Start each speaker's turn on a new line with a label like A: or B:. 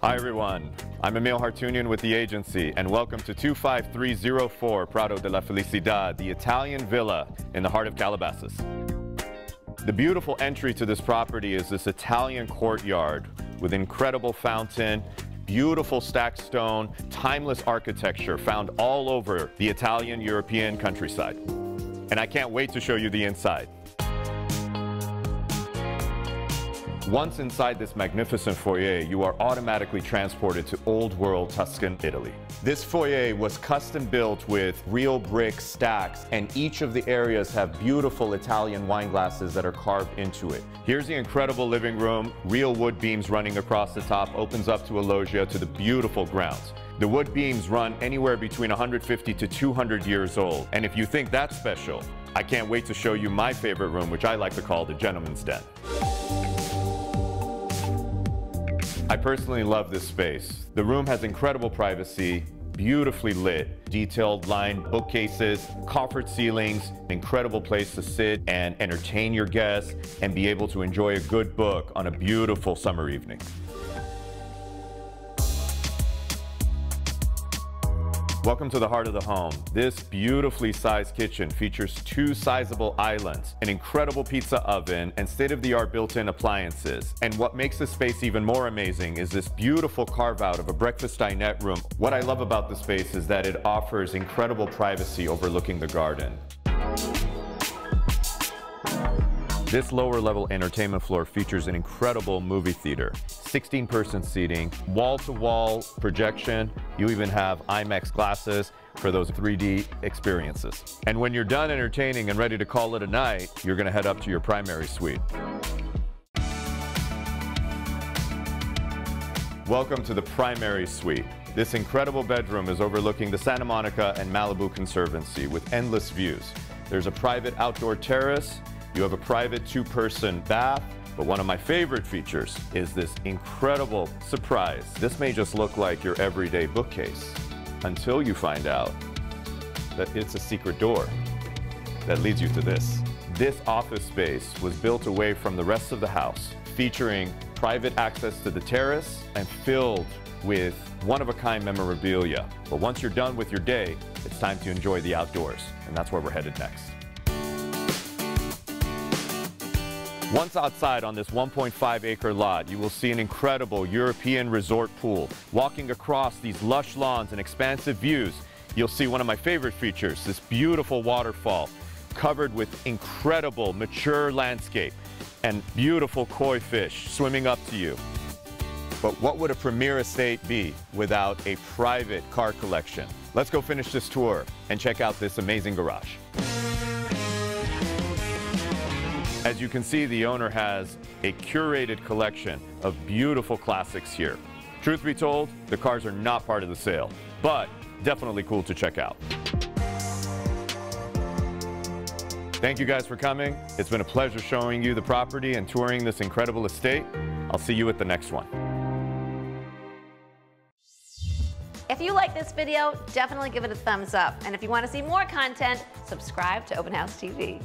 A: Hi everyone, I'm Emil Hartoonian with the agency, and welcome to 25304 Prado de la Felicidad, the Italian villa in the heart of Calabasas. The beautiful entry to this property is this Italian courtyard with incredible fountain, beautiful stacked stone, timeless architecture found all over the Italian European countryside. And I can't wait to show you the inside. Once inside this magnificent foyer, you are automatically transported to old world Tuscan Italy. This foyer was custom built with real brick stacks, and each of the areas have beautiful Italian wine glasses that are carved into it. Here's the incredible living room. Real wood beams running across the top opens up to a loggia to the beautiful grounds. The wood beams run anywhere between 150 to 200 years old. And if you think that's special, I can't wait to show you my favorite room, which I like to call the gentleman's den. I personally love this space. The room has incredible privacy, beautifully lit, detailed lined bookcases, coffered ceilings, incredible place to sit and entertain your guests and be able to enjoy a good book on a beautiful summer evening. Welcome to the heart of the home. This beautifully sized kitchen features two sizable islands, an incredible pizza oven, and state-of-the-art built-in appliances. And what makes this space even more amazing is this beautiful carve-out of a breakfast dinette room. What I love about the space is that it offers incredible privacy overlooking the garden. This lower-level entertainment floor features an incredible movie theater, 16-person seating, wall-to-wall projection. You even have IMAX glasses for those 3D experiences. And when you're done entertaining and ready to call it a night, you're going to head up to your primary suite. Welcome to the primary suite. This incredible bedroom is overlooking the Santa Monica and Malibu Conservancy with endless views. There's a private outdoor terrace. You have a private two-person bath, but one of my favorite features is this incredible surprise. This may just look like your everyday bookcase until you find out that it's a secret door that leads you to this. This office space was built away from the rest of the house, featuring private access to the terrace and filled with one-of-a-kind memorabilia. But once you're done with your day, it's time to enjoy the outdoors, and that's where we're headed next. Once outside on this 1.5-acre lot, you will see an incredible European resort pool. Walking across these lush lawns and expansive views, you'll see one of my favorite features, this beautiful waterfall covered with incredible mature landscape and beautiful koi fish swimming up to you. But what would a premier estate be without a private car collection? Let's go finish this tour and check out this amazing garage. As you can see, the owner has a curated collection of beautiful classics here. Truth be told, the cars are not part of the sale, but definitely cool to check out. Thank you guys for coming. It's been a pleasure showing you the property and touring this incredible estate. I'll see you at the next one.
B: If you like this video, definitely give it a thumbs up. And if you want to see more content, subscribe to Open House TV.